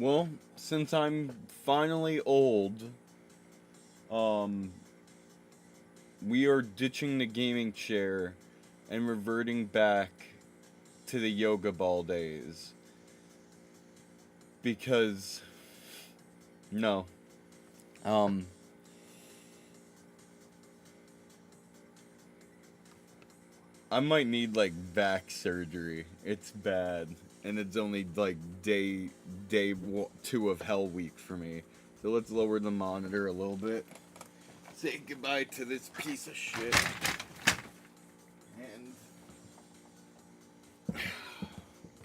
Well, since I'm finally old, um, we are ditching the gaming chair and reverting back to the yoga ball days. Because, no. Um, I might need like back surgery. It's bad. And it's only like day 2 of Hell Week for me. So let's lower the monitor a little bit. Say goodbye to this piece of shit. And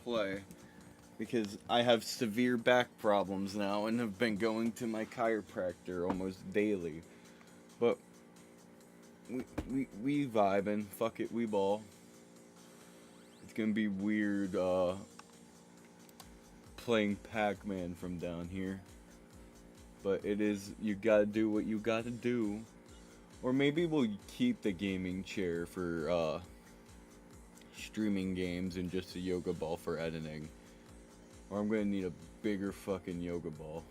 play. Because I have severe back problems now and have been going to my chiropractor almost daily. But we vibing. Fuck it, we ball. It's gonna be weird playing Pac-Man from down here. But it is, you gotta do what you gotta do. Or maybe we'll keep the gaming chair for streaming games and just a yoga ball for editing. Or I'm gonna need a bigger fucking yoga ball.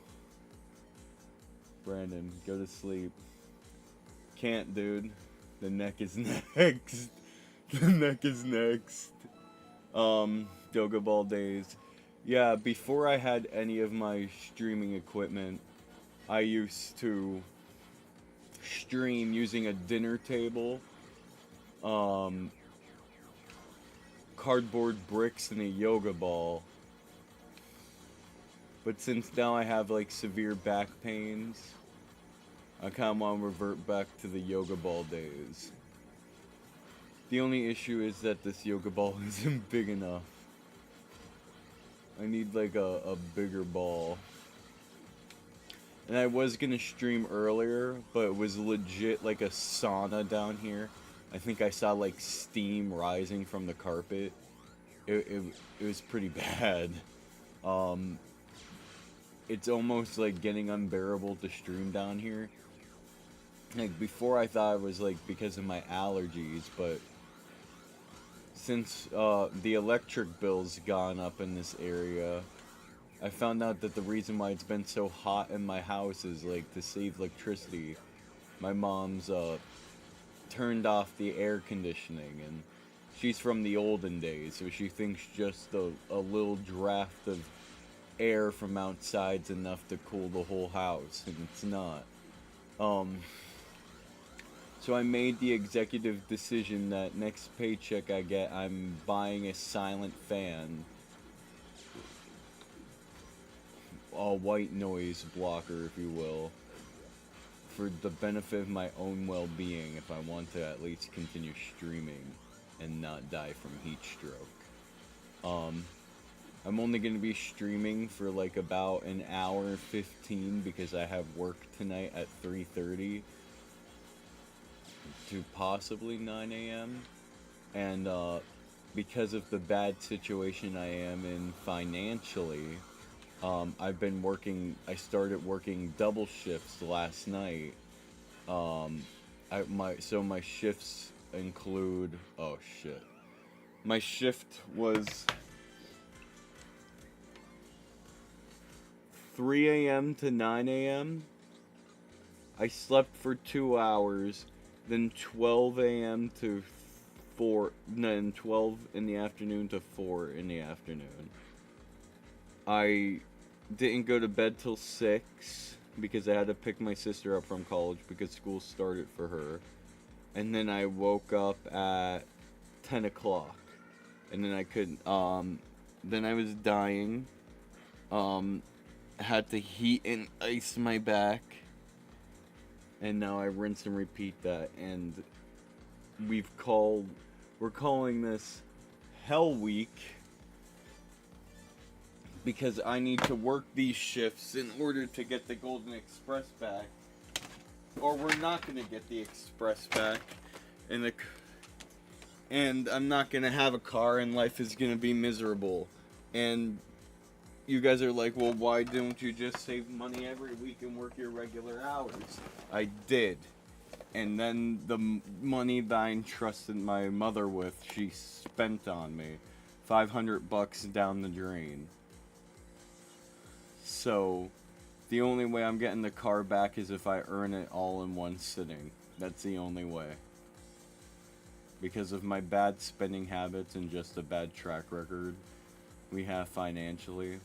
Brandon, go to sleep. Can't, dude. The neck is next. The neck is next. Yoga ball days. Yeah, before I had any of my streaming equipment, I used to stream using a dinner table, cardboard bricks, and a yoga ball. But since now I have like severe back pains, I kind of want to revert back to the yoga ball days. The only issue is that this yoga ball isn't big enough. I need like a bigger ball. And I was gonna stream earlier, but it was legit like a sauna down here. I think I saw like steam rising from the carpet. It was pretty bad. It's almost like getting unbearable to stream down here. Like before I thought it was like because of my allergies, but since the electric bill's gone up in this area, I found out that the reason why it's been so hot in my house is like to save electricity. My mom's turned off the air conditioning, and she's from the olden days, so she thinks just a little draft of air from outside's enough to cool the whole house, and it's not. So I made the executive decision that next paycheck I get, I'm buying a silent fan. A white noise blocker, if you will. For the benefit of my own well-being, if I want to at least continue streaming and not die from heat stroke. I'm only going to be streaming for like about an hour and 15 because I have work tonight at 3:30 to possibly 9 a.m. And because of the bad situation I am in financially, I started working double shifts last night. My shifts include, oh shit. My shift was 3 a.m. to 9 a.m. I slept for 2 hours, then 12 a.m. to 4, then 12 in the afternoon to 4 in the afternoon. I didn't go to bed till 6 because I had to pick my sister up from college because school started for her. And then I woke up at 10 o'clock. And then I couldn't, then I was dying. Had to heat and ice my back. And now I rinse and repeat that. And we're calling this Hell Week because I need to work these shifts in order to get the Golden Express back. Or we're not going to get the Express back. And I'm not going to have a car and life is going to be miserable. And you guys are like, well, why don't you just save money every week and work your regular hours? I did. And then the money that I entrusted my mother with, she spent on me. $500 down the drain. So the only way I'm getting the car back is if I earn it all in one sitting. That's the only way. Because of my bad spending habits and just a bad track record we have financially.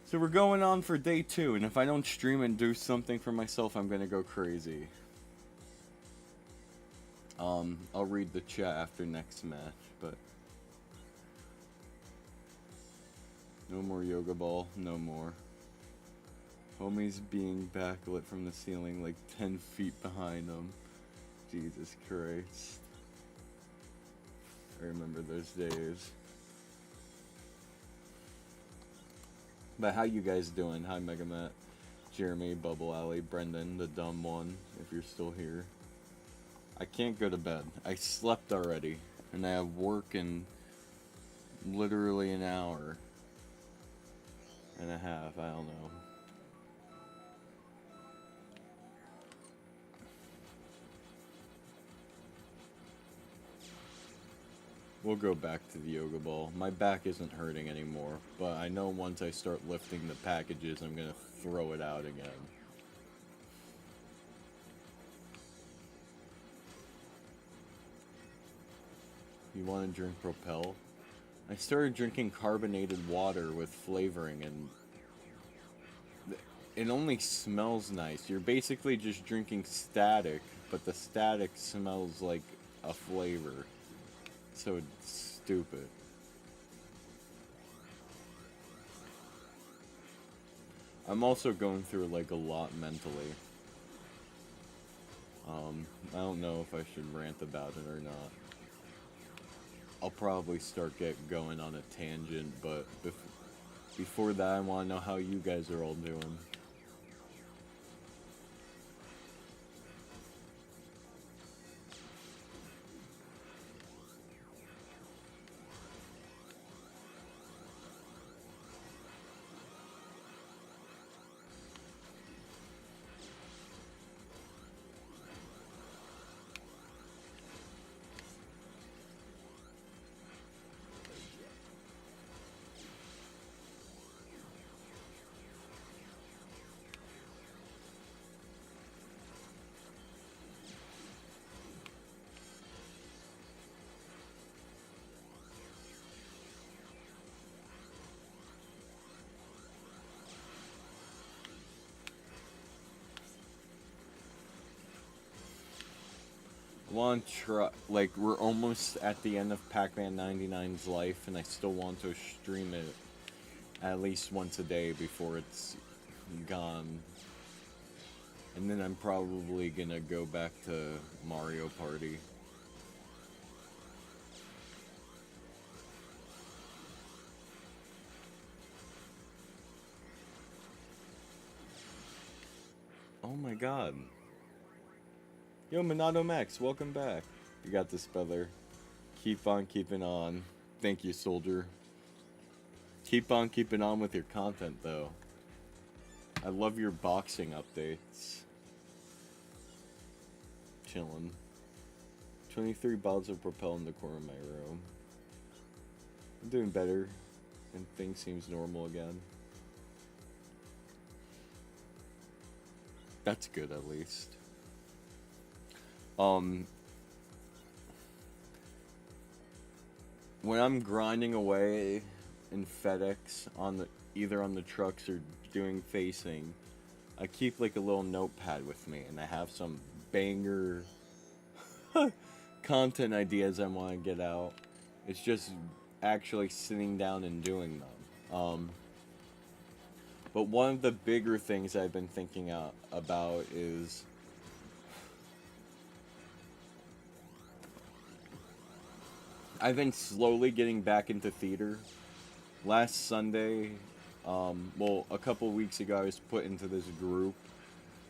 So we're going on for day 2, and if I don't stream and do something for myself, I'm gonna go crazy. I'll read the chat after next match, but no more yoga ball, no more. Homies being backlit from the ceiling like 10 feet behind them. Jesus Christ. I remember those days. But how you guys doing? Hi Megamat, Jeremy, Bubble Alley, Brendan, the dumb one, if you're still here. I can't go to bed. I slept already, and I have work in literally an hour and a half, I don't know. We'll go back to the yoga ball. My back isn't hurting anymore, but I know once I start lifting the packages, I'm gonna throw it out again. You want to drink Propel? I started drinking carbonated water with flavoring, and it only smells nice. You're basically just drinking static, but the static smells like a flavor. So it's stupid. I'm also going through like a lot mentally. I don't know if I should rant about it or not. I'll probably start going on a tangent, but before that, I want to know how you guys are all doing. Want to try, like, we're almost at the end of Pac-Man 99's life, and I still want to stream it at least once a day before it's gone. And then I'm probably gonna go back to Mario Party. Oh my god. Yo, Monado Max, welcome back. You got this, brother. Keep on keeping on. Thank you, soldier. Keep on keeping on with your content, though. I love your boxing updates. Chillin'. 23 bottles of Propel in the corner of my room. I'm doing better, and things seems normal again. That's good, at least. When I'm grinding away in FedEx either on the trucks or doing facing, I keep like a little notepad with me, and I have some banger content ideas I want to get out. It's just actually sitting down and doing them. But one of the bigger things I've been thinking about is I've been slowly getting back into theater. Last Sunday, well, a couple weeks ago, I was put into this group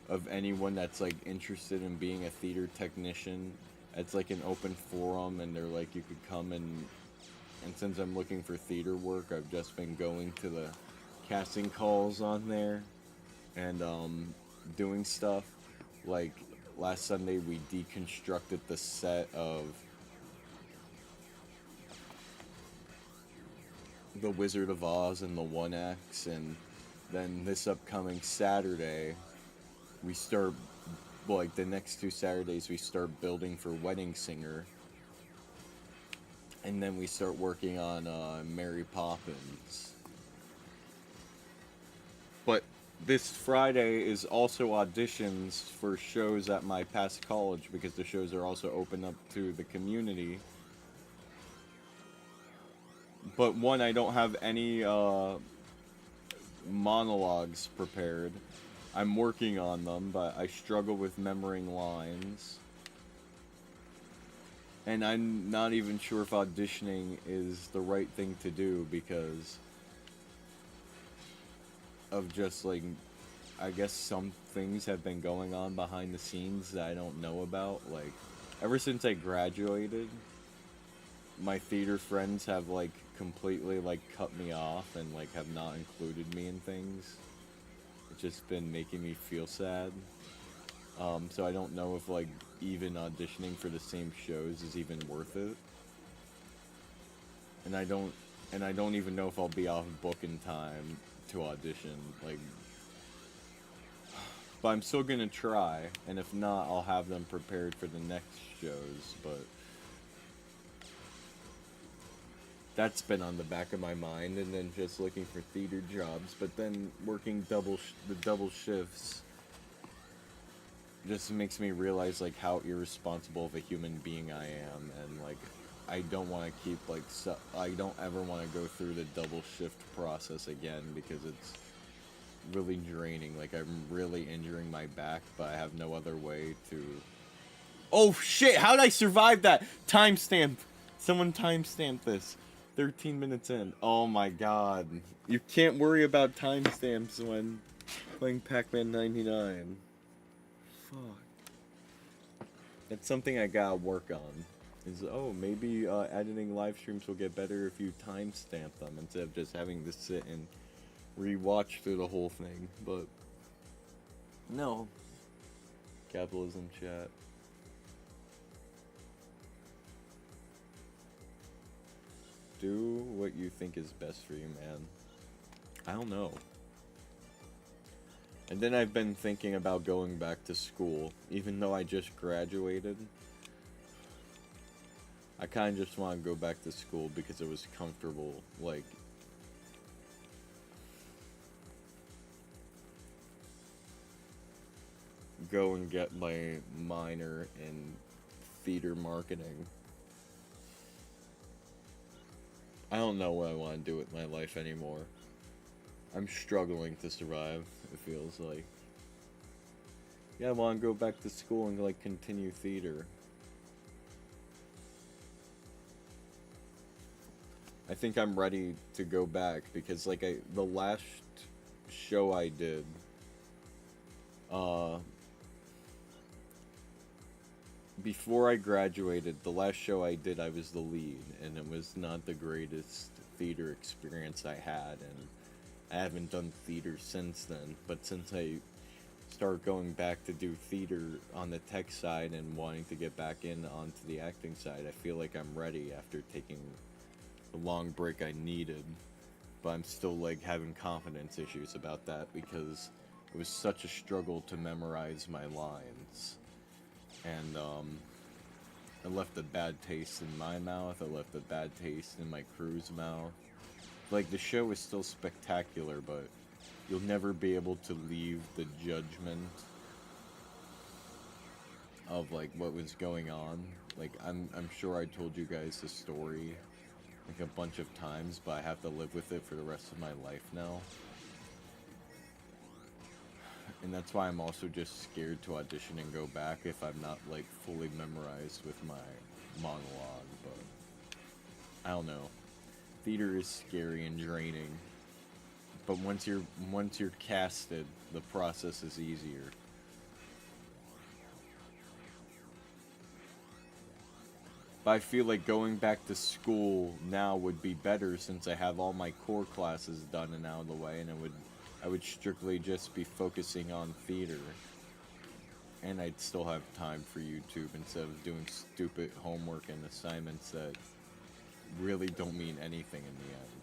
of anyone that's like interested in being a theater technician. It's like an open forum, and they're like, you could come and since I'm looking for theater work, I've just been going to the casting calls on there and doing stuff. Like last Sunday, we deconstructed the set of The Wizard of Oz and the One Acts, and then this upcoming Saturday, we start, like the next 2 Saturdays, we start building for Wedding Singer, and then we start working on Mary Poppins. But this Friday is also auditions for shows at my past college because the shows are also open up to the community. But one, I don't have any monologues prepared. I'm working on them, but I struggle with remembering lines. And I'm not even sure if auditioning is the right thing to do because of just like, I guess some things have been going on behind the scenes that I don't know about. Like, ever since I graduated, my theater friends have like completely like cut me off and like have not included me in things. It's just been making me feel sad. So I don't know if like even auditioning for the same shows is even worth it. And I don't even know if I'll be off book in time to audition. Like, but I'm still gonna try, and if not, I'll have them prepared for the next shows. But that's been on the back of my mind, and then just looking for theater jobs. But then working the double shifts just makes me realize like how irresponsible of a human being I am, and like I don't want to keep like I don't ever want to go through the double shift process again because it's really draining. Like I'm really injuring my back, but I have no other way to. Oh shit! How did I survive that? Timestamp. Someone timestamp this. 13 minutes in. Oh my god. You can't worry about timestamps when playing Pac-Man 99. Fuck. That's something I gotta work on. Is, oh, maybe editing live streams will get better if you timestamp them instead of just having to sit and rewatch through the whole thing. But no. Capitalism chat. Do what you think is best for you, man. I don't know. And then I've been thinking about going back to school, even though I just graduated. I kind of just want to go back to school because it was comfortable, like... go and get my minor in theater marketing. I don't know what I want to do with my life anymore. I'm struggling to survive, it feels like. Yeah, I want to go back to school and like continue theater. I think I'm ready to go back because like the last show I did, before I graduated, the last show I did, I was the lead, and it was not the greatest theater experience I had, and I haven't done theater since then. But since I started going back to do theater on the tech side and wanting to get back in onto the acting side, I feel like I'm ready after taking the long break I needed. But I'm still like having confidence issues about that because it was such a struggle to memorize my lines. And I left a bad taste in my mouth, I left a bad taste in my crew's mouth. Like, the show is still spectacular, but you'll never be able to leave the judgment of, like, what was going on. Like, I'm sure I told you guys the story, like, a bunch of times, but I have to live with it for the rest of my life now. And that's why I'm also just scared to audition and go back if I'm not, like, fully memorized with my monologue, but I don't know. Theater is scary and draining, but once you're casted, the process is easier. But I feel like going back to school now would be better since I have all my core classes done and out of the way, and I would strictly just be focusing on theater. And I'd still have time for YouTube instead of doing stupid homework and assignments that really don't mean anything in the end.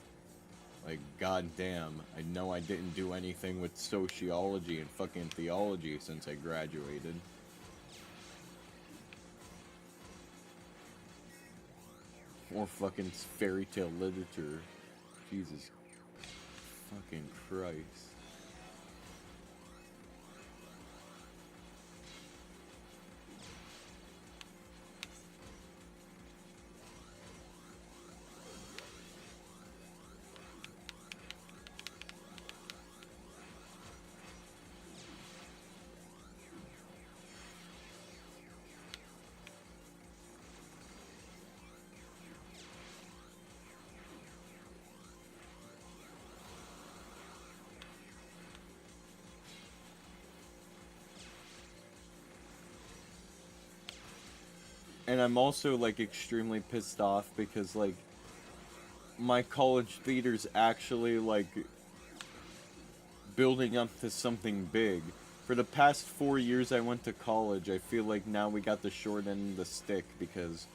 Like, goddamn, I know I didn't do anything with sociology and fucking theology since I graduated. Or fucking fairy tale literature. Jesus fucking Christ. And I'm also like extremely pissed off because like my college theater's actually like building up to something big. For the past 4 years I went to college, I feel like now we got the short end of the stick because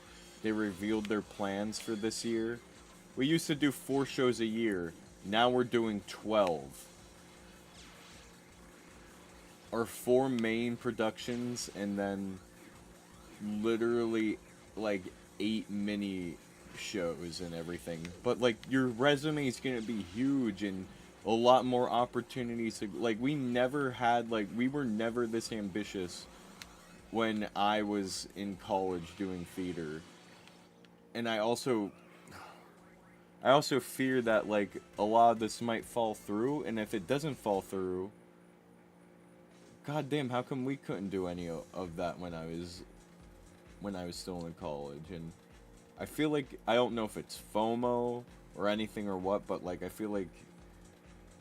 they revealed their plans for this year. We used to do 4 shows a year. Now we're doing 12. Our 4 main productions and then literally like 8 mini shows and everything. But like your resume is gonna be huge and a lot more opportunities to, like, we never had, like, we were never this ambitious when I was in college doing theater. And I also fear that like a lot of this might fall through, and if it doesn't fall through, god damn, how come we couldn't do any of that when I was still in college? And I feel like, I don't know if it's FOMO or anything or what, but like I feel like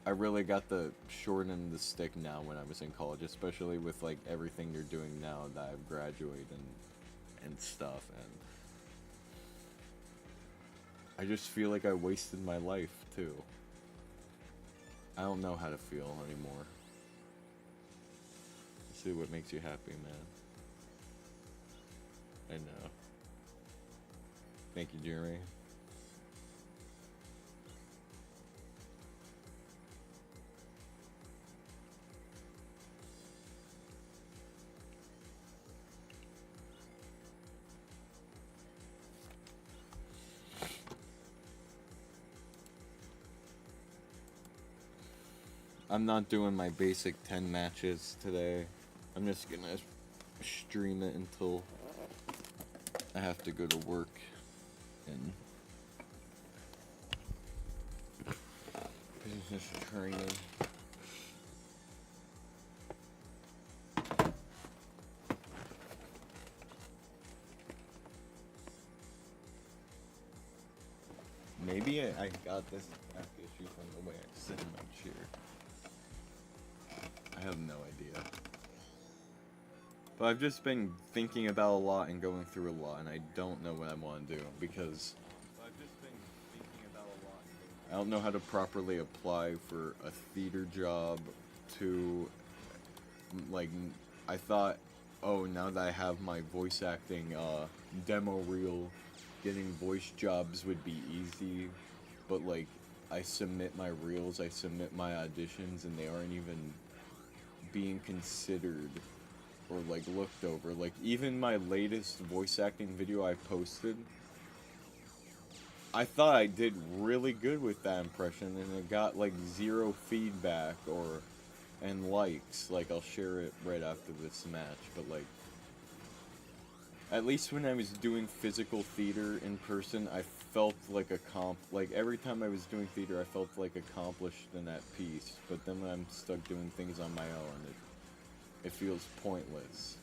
I really got the short end of the stick now when I was in college, especially with like everything you're doing now that I've graduated and stuff, and I just feel like I wasted my life too. I don't know how to feel anymore. Let's see what makes you happy, man. I know. Thank you, Jeremy. I'm not doing my basic 10 matches today. I'm just gonna stream it until I have to go to work and business training. Maybe I got this back issue from the way I sit in my chair. I have no idea. But I've just been thinking about a lot and going through a lot, and I don't know what I want to do because I don't know how to properly apply for a theater job to, like, I thought, oh, now that I have my voice acting demo reel, getting voice jobs would be easy, but like I submit my reels, I submit my auditions, and they aren't even being considered or like looked over. Like even my latest voice acting video I posted, I thought I did really good with that impression, and it got like 0 feedback and likes. Like I'll share it right after this match, but like at least when I was doing physical theater in person, I felt like like every time I was doing theater, I felt like accomplished in that piece. But then when I'm stuck doing things on my own, it feels pointless.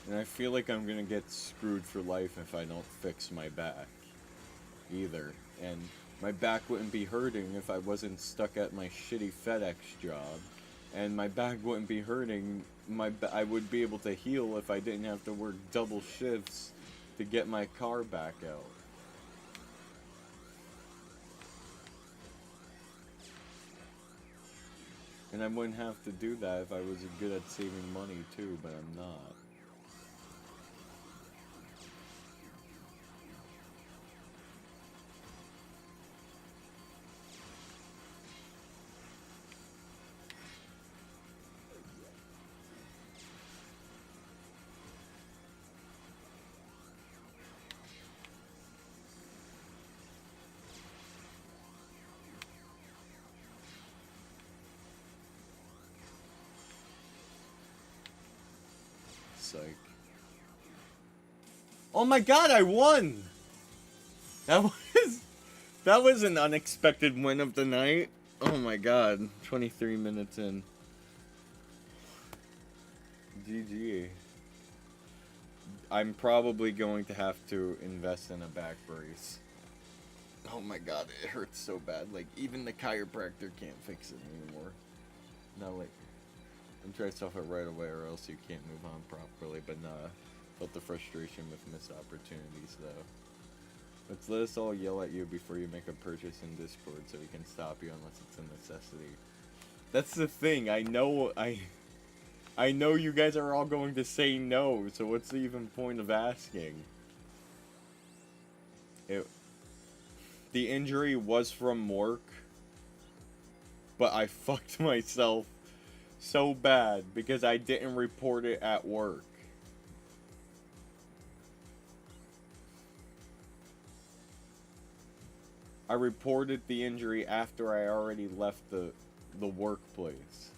And I feel like I'm gonna get screwed for life if I don't fix my back either. And my back wouldn't be hurting if I wasn't stuck at my shitty FedEx job. And my back wouldn't be hurting. I would be able to heal if I didn't have to work double shifts to get my car back out. And I wouldn't have to do that if I was good at saving money too, but I'm not. Psych. Oh my god, I won! That was that was an unexpected win of the night. Oh my god, 23 minutes in. GG. I'm probably going to have to invest in a back brace. Oh my god, it hurts so bad. Like, even the chiropractor can't fix it anymore. Now, like, and try to solve it right away or else you can't move on properly. But nah, felt the frustration with missed opportunities though. Let's let us all yell at you before you make a purchase in Discord so we can stop you unless it's a necessity. That's the thing, I know you guys are all going to say no, so what's the even point of asking? The injury was from work, but I fucked myself so bad because I didn't report it at work. I reported the injury after I already left the workplace.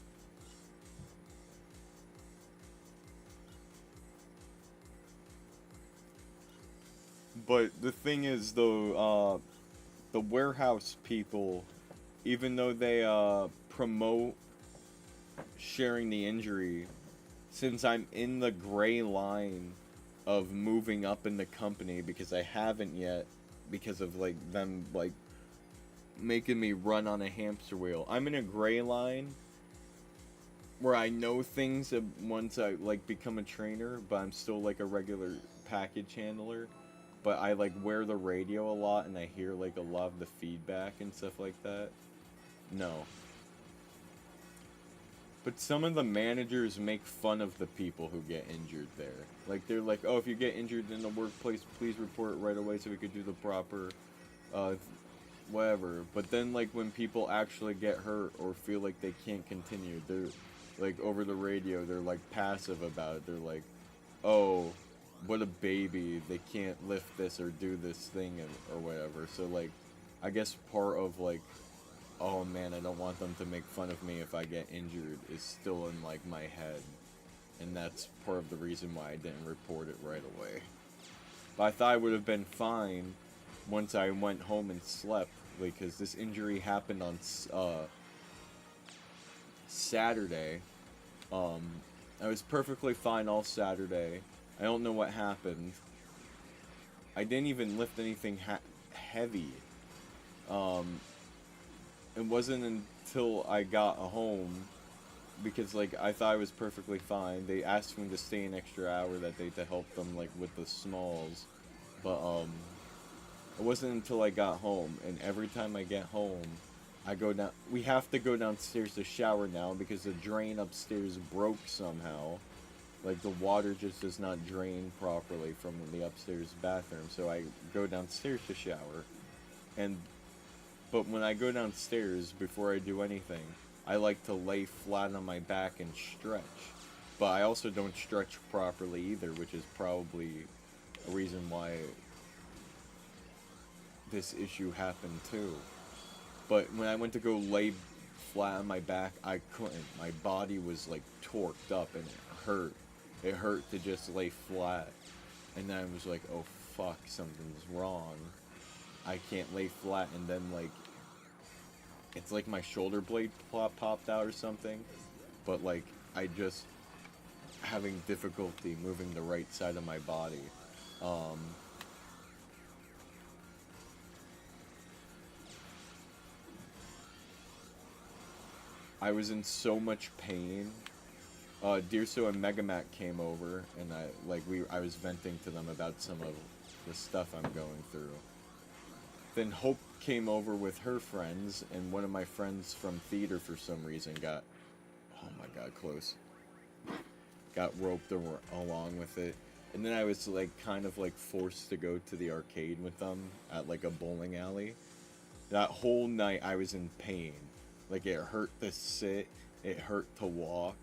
But the thing is, though, the warehouse people, even though they promote sharing the injury, since I'm in the gray line of moving up in the company because I haven't yet, because of like them like making me run on a hamster wheel. I'm in a gray line where I know things once I like become a trainer, but I'm still like a regular package handler. But I like wear the radio a lot and I hear like a lot of the feedback and stuff like that. No. But some of the managers make fun of the people who get injured there. Like, they're like, oh, if you get injured in the workplace, please report it right away so we could do the proper, whatever. But then, like, when people actually get hurt or feel like they can't continue, they're, like, over the radio, they're, like, passive about it. They're like, oh, what a baby, they can't lift this or do this thing or whatever. So, like, I guess part of, like, oh man, I don't want them to make fun of me if I get injured is still in like my head. And that's part of the reason why I didn't report it right away. But I thought I would have been fine once I went home and slept, because this injury happened on Saturday. I was perfectly fine all Saturday. I don't know what happened. I didn't even lift anything heavy. It wasn't until I got home, because like I thought I was perfectly fine. They asked me to stay an extra hour that day to help them like with the smalls, but it wasn't until I got home. And every time I get home, I go down. We have to go downstairs to shower now because the drain upstairs broke somehow. Like the water just does not drain properly from the upstairs bathroom. So I go downstairs to shower, but when I go downstairs, before I do anything, I like to lay flat on my back and stretch. But I also don't stretch properly either, which is probably a reason why this issue happened too. But when I went to go lay flat on my back, I couldn't. My body was like torqued up and it hurt. It hurt to just lay flat. And then I was like, oh fuck, something's wrong. I can't lay flat, and then like it's like my shoulder blade popped out or something, but like I having difficulty moving the right side of my body. Um, I was in so much pain. Deerso and Megamat came over, and I was venting to them about some of the stuff I'm going through. Then Hope came over with her friends, and one of my friends from theater for some reason got, oh my god, close. Got roped along with it. And then I was like kind of like forced to go to the arcade with them at like a bowling alley. That whole night I was in pain. Like it hurt to sit, it hurt to walk.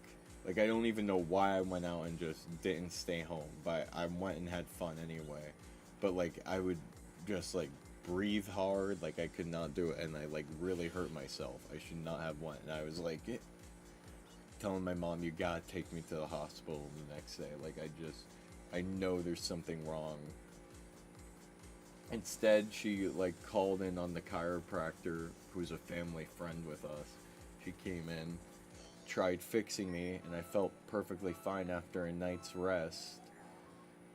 Like I don't even know why I went out and just didn't stay home, but I went and had fun anyway. But like I would just like breathe hard, like I could not do it, and I like really hurt myself. I should not have went. And I was like telling my mom, you gotta take me to the hospital the next day. Like I know there's something wrong. Instead, she like called in on the chiropractor, who's a family friend with us. She came in, tried fixing me, and I felt perfectly fine after a night's rest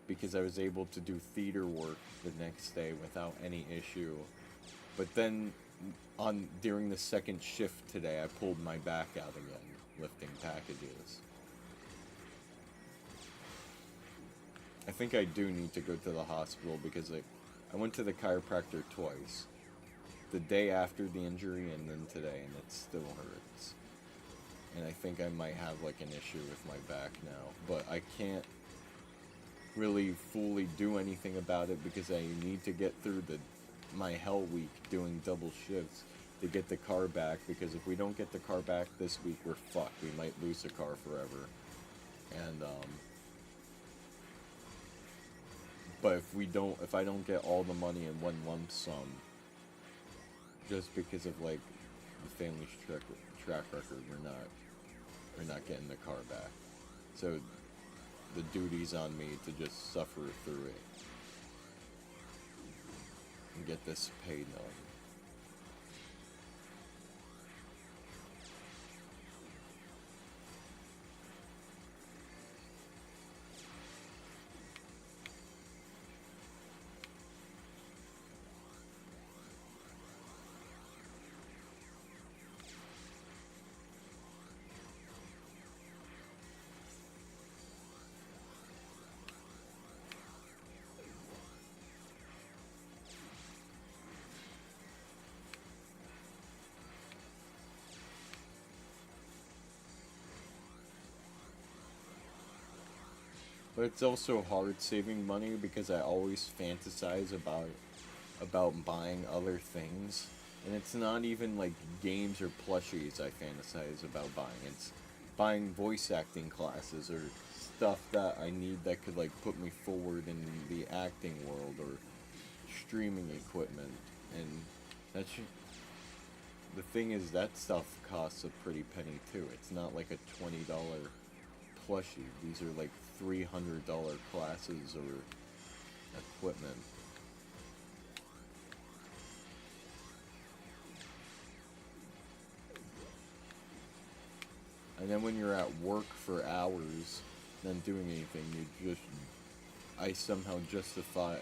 because I was able to do theater work the next day without any issue. But then during the second shift today, I pulled my back out again, lifting packages. I think I do need to go to the hospital because I went to the chiropractor twice. The day after the injury and then today, and it still hurts. And I think I might have like an issue with my back now, but I can't really fully do anything about it because I need to get through my hell week doing double shifts to get the car back, because if we don't get the car back this week, we're fucked. We might lose the car forever. And but if I don't get all the money in one lump sum, just because of like the family's track record, we're not getting the car back. So the duty's on me to just suffer through it and get this paid on. But it's also hard saving money because I always fantasize about buying other things. And it's not even like games or plushies I fantasize about buying. It's buying voice acting classes or stuff that I need that could like put me forward in the acting world, or streaming equipment. And that's the thing is, that stuff costs a pretty penny too. It's not like a $20 plushie. These are like $300 classes or equipment. And then when you're at work for hours, not doing anything, I somehow justify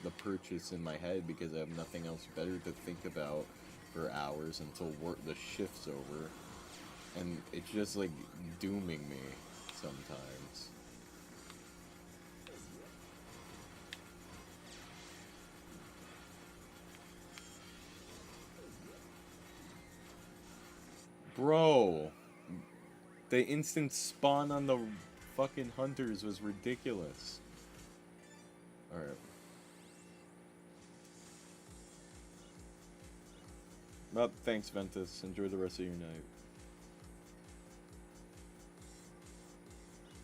the purchase in my head because I have nothing else better to think about for hours until the shift's over. And it's just like dooming me sometimes. Bro, the instant spawn on the fucking hunters was ridiculous. Alright. Well, thanks, Ventus. Enjoy the rest of your night.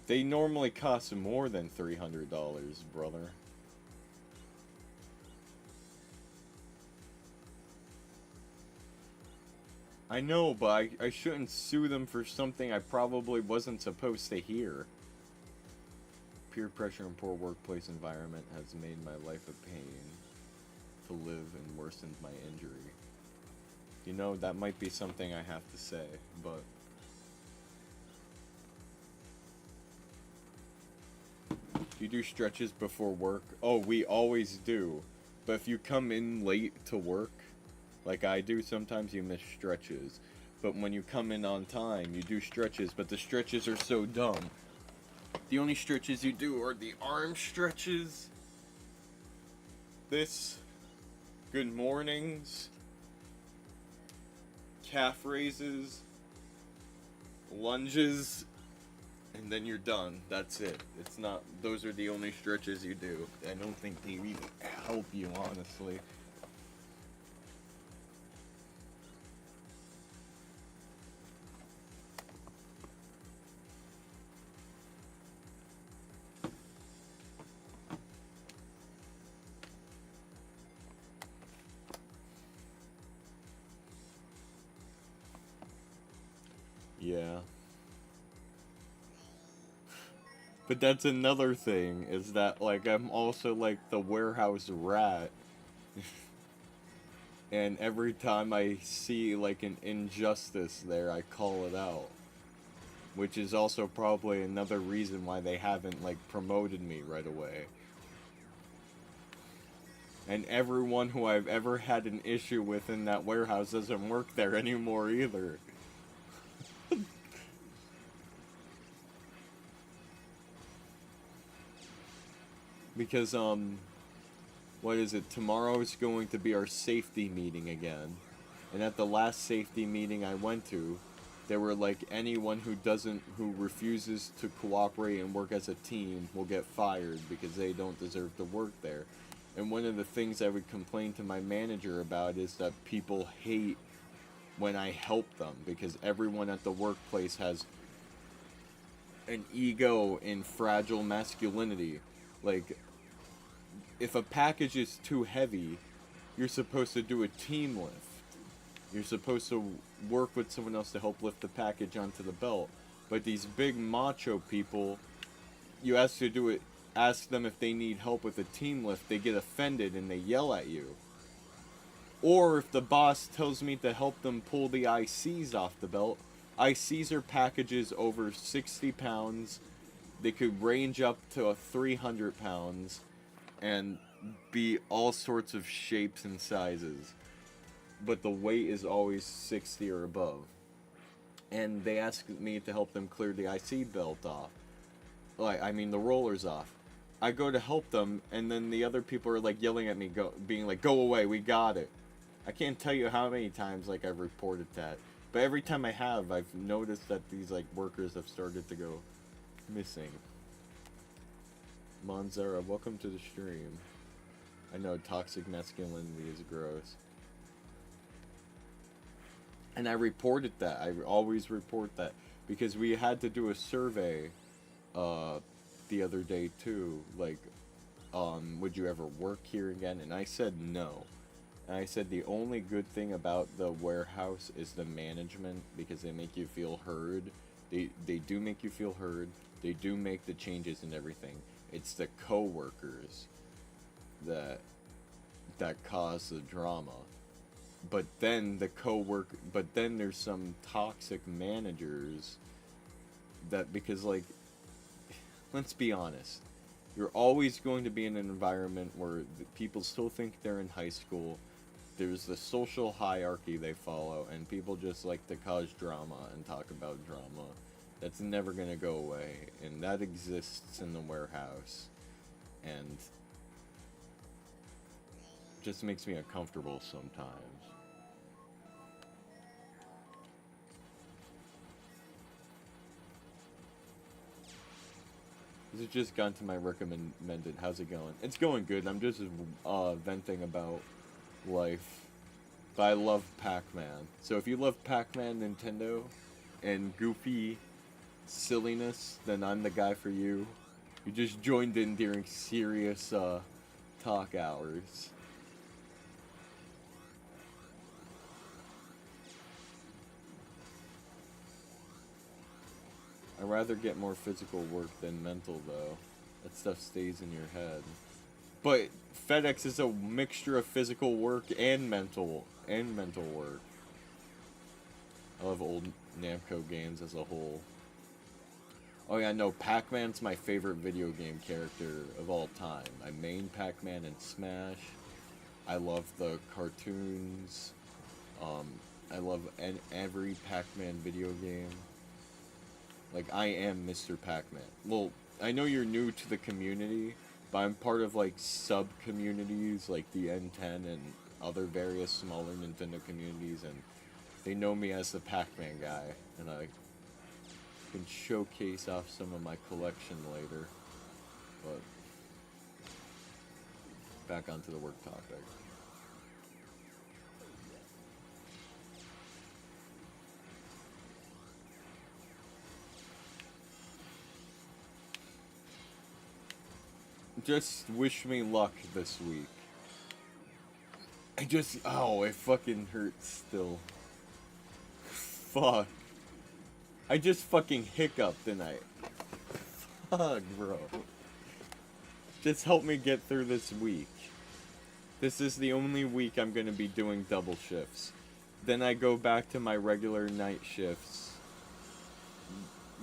They normally cost more than $300, brother. I know, but I shouldn't sue them for something I probably wasn't supposed to hear. Peer pressure and poor workplace environment has made my life a pain to live and worsened my injury. You know, that might be something I have to say, but Do you do stretches before work? Oh, we always do. But if you come in late to work, like I do, sometimes you miss stretches. But when you come in on time, you do stretches, but the stretches are so dumb. The only stretches you do are the arm stretches. This, good mornings, calf raises, lunges, and then you're done. That's it. It's not, those are the only stretches you do. I don't think they really help you, honestly. Yeah. But that's another thing, is that, like, I'm also, like, the warehouse rat. And every time I see, like, an injustice there, I call it out. Which is also probably another reason why they haven't, like, promoted me right away. And everyone who I've ever had an issue with in that warehouse doesn't work there anymore either. Because, what is it? Tomorrow is going to be our safety meeting again. And at the last safety meeting I went to, there were like, anyone who refuses to cooperate and work as a team will get fired because they don't deserve to work there. And one of the things I would complain to my manager about is that people hate when I help them, because everyone at the workplace has an ego in fragile masculinity. Like, if a package is too heavy, you're supposed to do a team lift. You're supposed to work with someone else to help lift the package onto the belt. But these big macho people, you ask them if they need help with a team lift, they get offended and they yell at you. Or if the boss tells me to help them pull the ICs off the belt, ICs are packages over 60 pounds. They could range up to 300 pounds and be all sorts of shapes and sizes. But the weight is always 60 or above. And they ask me to help them clear the IC belt off. The rollers off. I go to help them, and then the other people are like yelling at me, being like, "Go away, we got it." I can't tell you how many times like I've reported that. But every time I have, I've noticed that these like workers have started to go missing. Monzera, welcome to the stream. I know toxic masculinity is gross. And I reported that. I always report that. Because we had to do a survey the other day too. Like, would you ever work here again? And I said no. And I said the only good thing about the warehouse is the management, because they make you feel heard. They do make you feel heard. They do make the changes and everything. It's the co-workers that cause the drama. But then there's some toxic managers that, because like, let's be honest, you're always going to be in an environment where people still think they're in high school. There's the social hierarchy they follow, and people just like to cause drama and talk about drama. That's never going to go away, and that exists in the warehouse, and just makes me uncomfortable sometimes. It's just gone to my recommended. How's it going? It's going good. I'm just venting about life. But I love Pac-Man. So if you love Pac-Man, Nintendo, and goofy silliness, then I'm the guy for you. You just joined in during serious talk hours. I'd rather get more physical work than mental, though. That stuff stays in your head. But FedEx is a mixture of physical work and mental work. I love old Namco games as a whole. Oh yeah, no, Pac-Man's my favorite video game character of all time. I main Pac-Man in Smash. I love the cartoons. Um, I love every Pac-Man video game. Like, I am Mr. Pac-Man. Well, I know you're new to the community, but I'm part of, like, sub-communities, like the N10 and other various smaller Nintendo communities, and they know me as the Pac-Man guy, and I can showcase off some of my collection later. But back onto the work topic. Just wish me luck this week. Oh, it fucking hurts still. Fuck. I just fucking hiccuped, didn't I? Fuck, bro. Just help me get through this week. This is the only week I'm gonna be doing double shifts. Then I go back to my regular night shifts.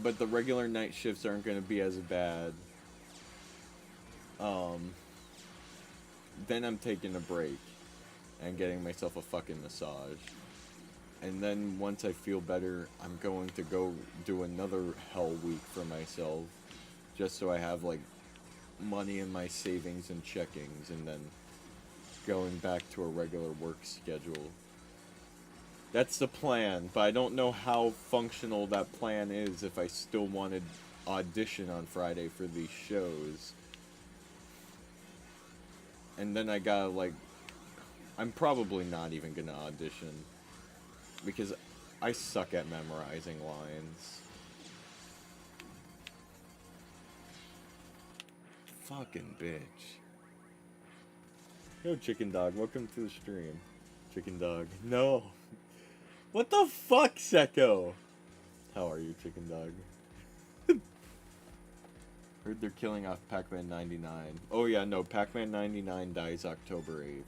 But the regular night shifts aren't gonna be as bad. Then I'm taking a break and getting myself a fucking massage. And then once I feel better, I'm going to go do another hell week for myself. Just so I have, like, money in my savings and checkings, and then going back to a regular work schedule. That's the plan, but I don't know how functional that plan is if I still wanted audition on Friday for these shows. And then I gotta, like, I'm probably not even gonna audition, because I suck at memorizing lines. Fucking bitch. Yo, Chicken Dog, welcome to the stream. Chicken Dog. No. What the fuck, Seko? How are you, Chicken Dog? Heard they're killing off Pac-Man 99. Oh yeah, no, Pac-Man 99 dies October 8th.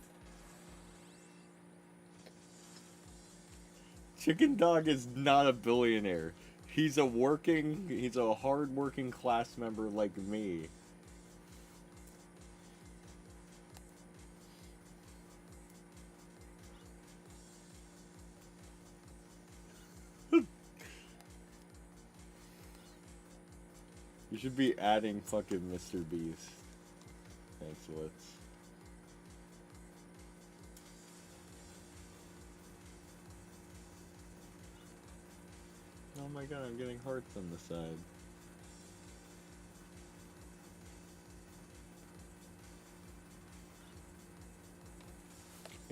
Chicken Dog is not a billionaire. He's a hard-working class member like me. You should be adding fucking Mr. Beast. Thanks, Wits. Oh my god, I'm getting hearts on the side.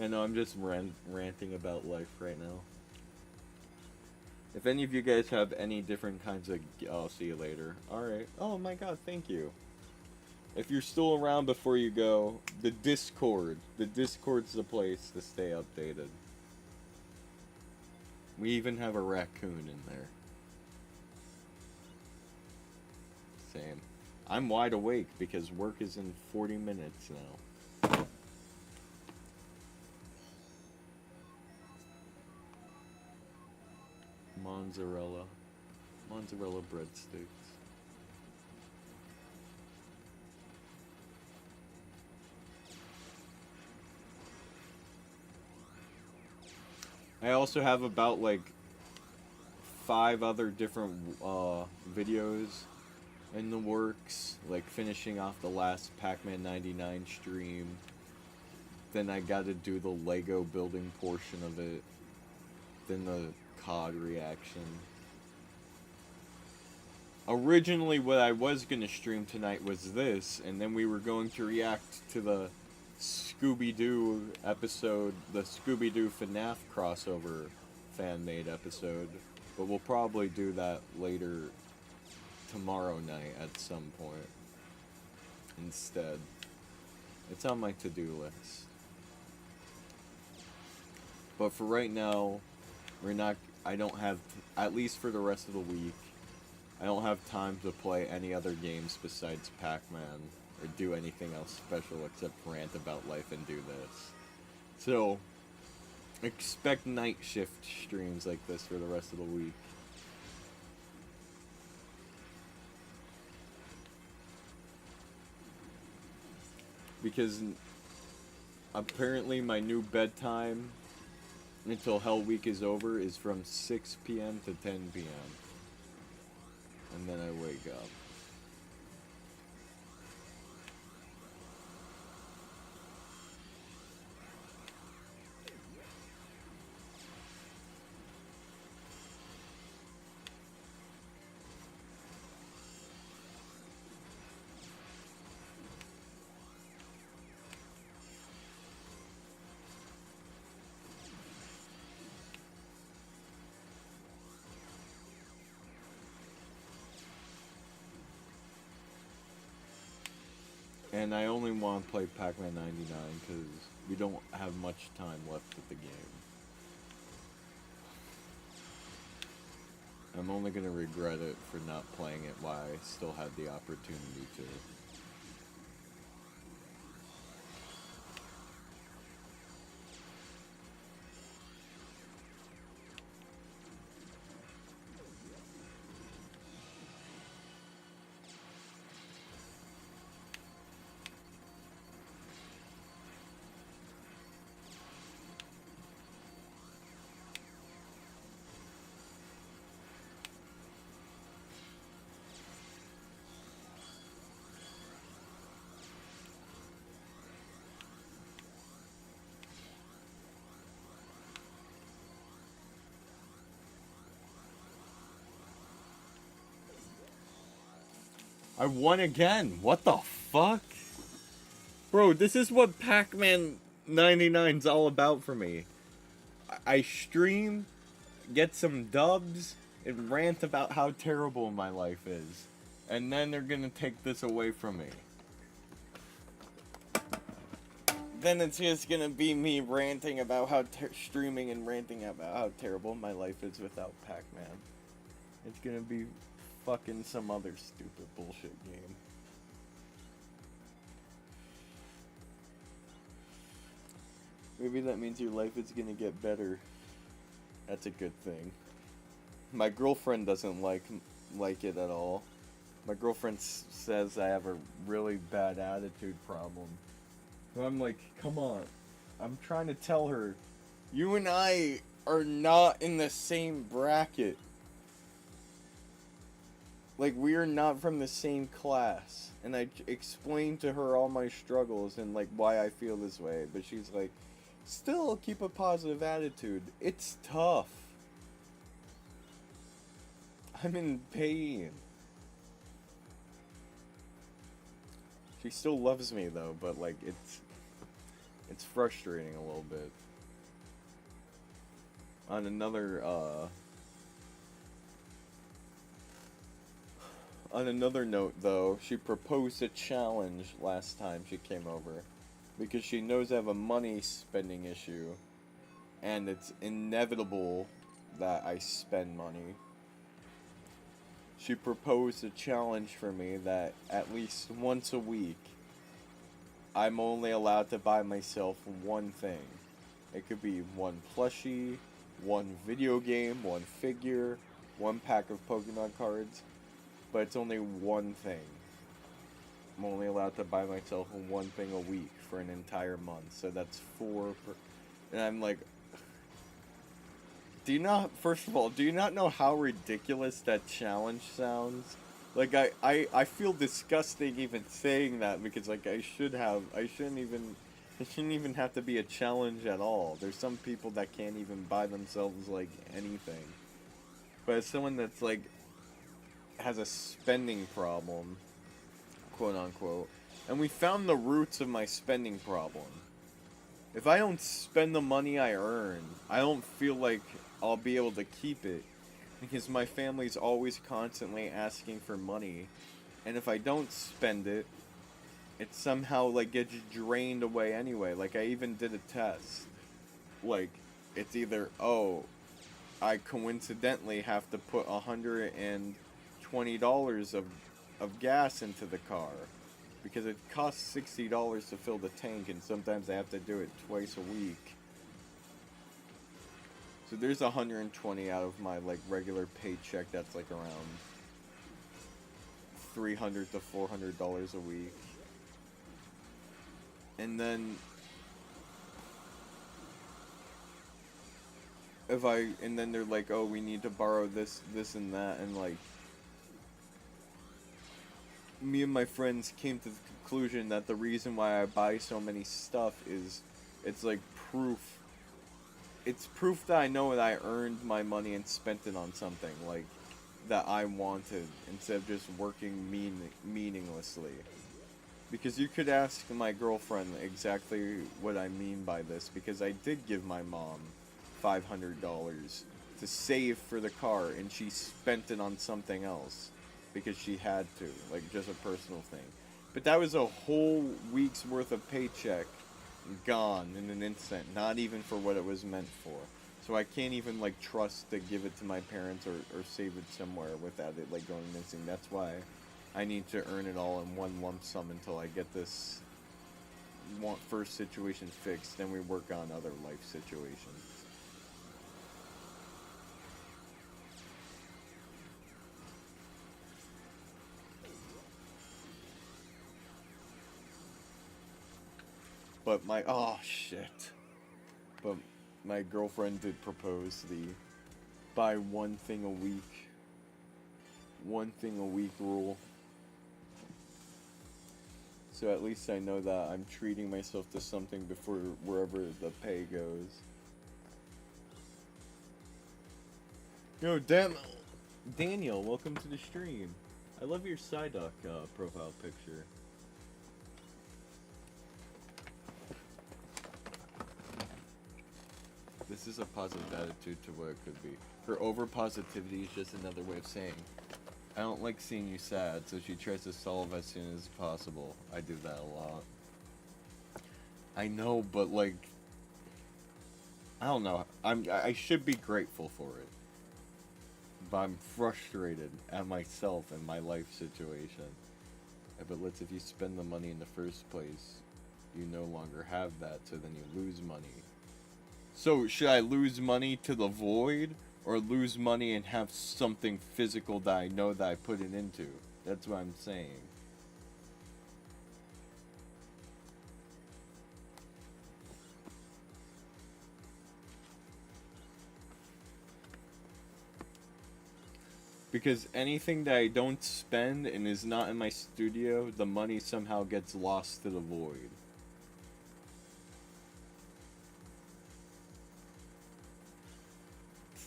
I know, I'm just ranting about life right now. If any of you guys have any different kinds of... I'll see you later. Alright. Oh my god, thank you. If you're still around before you go, the Discord. The Discord's the place to stay updated. We even have a raccoon in there. Same. I'm wide awake because work is in 40 minutes now. Mozzarella breadsticks. I also have about like 5 other different videos in the works, like finishing off the last Pac-Man 99 stream. Then I gotta do the Lego building portion of it. Then the COD reaction. Originally what I was gonna stream tonight was this, and then we were going to react to the Scooby-Doo episode, the Scooby-Doo FNAF crossover fan-made episode. But we'll probably do that later tomorrow night at some point instead. It's on my to-do list. But for right now, I don't have, at least for the rest of the week, I don't have time to play any other games besides Pac-Man, or do anything else special except rant about life and do this. So, expect night shift streams like this for the rest of the week. because apparently my new bedtime until Hell Week is over is from 6 p.m. to 10 p.m. and then I wake up. And I only want to play Pac-Man 99 because we don't have much time left with the game. I'm only going to regret it for not playing it while I still have the opportunity to. I won again. What the fuck? Bro, this is what Pac-Man 99's all about for me. I stream, get some dubs, and rant about how terrible my life is. And then they're gonna take this away from me. Then it's just gonna be me ranting about how streaming and ranting about how terrible my life is without Pac-Man. It's gonna be fucking some other stupid bullshit game. Maybe that means your life is gonna get better. That's a good thing. My girlfriend doesn't like it at all. My girlfriend says I have a really bad attitude problem. So I'm like, come on. I'm trying to tell her, you and I are not in the same bracket. Like, we are not from the same class. And I explained to her all my struggles and, like, why I feel this way. But she's like, still keep a positive attitude. It's tough. I'm in pain. She still loves me, though, but, like, it's frustrating a little bit. On another note, though, she proposed a challenge last time she came over because she knows I have a money spending issue and it's inevitable that I spend money. She proposed a challenge for me that at least once a week I'm only allowed to buy myself one thing. It could be one plushie, one video game, one figure, one pack of Pokemon cards. But it's only one thing. I'm only allowed to buy myself one thing a week for an entire month. So that's 4 per... And I'm like... First of all, do you not know how ridiculous that challenge sounds? Like, I feel disgusting even saying that because, like, I shouldn't even have to be a challenge at all. There's some people that can't even buy themselves, like, anything. But as someone that's, like, has a spending problem, quote unquote, and we found the roots of my spending problem. If I don't spend the money I earn, I don't feel like I'll be able to keep it because my family's always constantly asking for money, and if I don't spend it, it somehow like gets drained away anyway. Like, I even did a test. Like, it's either, oh, I coincidentally have to put $120 of gas into the car because it costs $60 to fill the tank, and sometimes I have to do it twice a week. So there's 120 out of my like regular paycheck. That's like around $300 to $400 a week. And then and then they're like, oh, we need to borrow this, this, and that, and like, me and my friends came to the conclusion that the reason why I buy so many stuff is, it's like proof. It's proof that I know that I earned my money and spent it on something, like, that I wanted, instead of just working meaninglessly. Because you could ask my girlfriend exactly what I mean by this, because I did give my mom $500 to save for the car, and she spent it on something else because she had to, like, just a personal thing. But that was a whole week's worth of paycheck gone in an instant, not even for what it was meant for. So I can't even, like, trust to give it to my parents or save it somewhere without it, like, going missing. That's why I need to earn it all in one lump sum until I get this first situation fixed, then we work on other life situations. But oh shit. But my girlfriend did propose the buy one thing a week rule. So at least I know that I'm treating myself to something before wherever the pay goes. Yo, Daniel, welcome to the stream. I love your Psyduck profile picture. This is a positive attitude to what it could be. Her over-positivity is just another way of saying, I don't like seeing you sad, so she tries to solve as soon as possible. I do that a lot. I know, but like, I don't know. I should be grateful for it. But I'm frustrated at myself and my life situation. Yeah, but if you spend the money in the first place, you no longer have that, so then you lose money. So, should I lose money to the void, or lose money and have something physical that I know that I put it into? That's what I'm saying. Because anything that I don't spend and is not in my studio, the money somehow gets lost to the void.